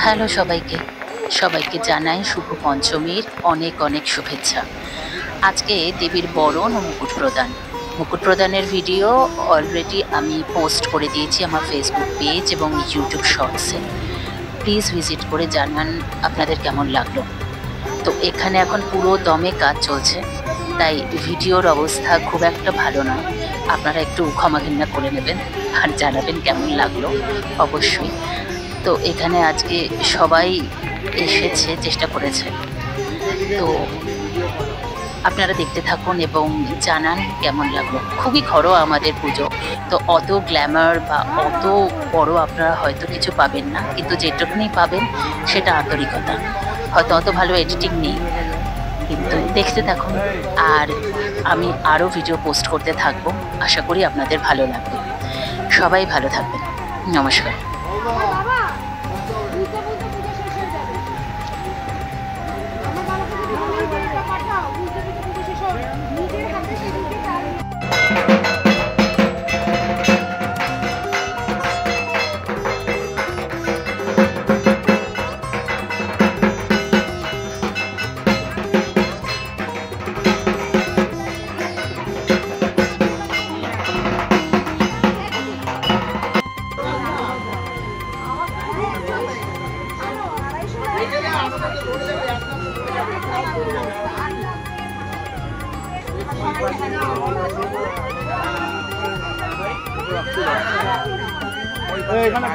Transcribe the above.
Hello সবাইকে, সবাইকে জানাই শুভ পঞ্চমীর অনেক অনেক শুভেচ্ছা। আজকে দেবীর বরণ ও মুকুট প্রদান। মুকুট প্রদানের ভিডিও অলরেডি আমি পোস্ট করে দিয়েছি আমার ফেসবুক পেজ এবং ইউটিউব শর্টসে। প্লিজ ভিজিট করে জানান আপনাদের কেমন লাগলো। তো এখানে এখন পুরো দমে কাজ চলছে, তাই ভিডিওর অবস্থা খুব একটা ভালো নয়। আপনারা একটু ক্ষমাঘৃণা করে নেবেন আর জানাবেন কেমন লাগলো অবশ্যই। তো এখানে আজকে সবাই এসেছে, চেষ্টা করেছে। তো আপনারা দেখতে থাকুন এবং জানান কেমন লাগলো। খুবই ঘরোয়া আমাদের পুজো, তো অত গ্ল্যামার বা অত বড় আপনারা হয়তো কিছু পাবেন না, কিন্তু যেটুকুনি পাবেন সেটা আন্তরিকতা। হয়তো অত ভালো এডিটিং নেই, কিন্তু দেখতে থাকুন। আর আমি আরও ভিডিও পোস্ট করতে থাকবো, আশা করি আপনাদের ভালো লাগবে। সবাই ভালো থাকবেন, নমস্কার। এখানে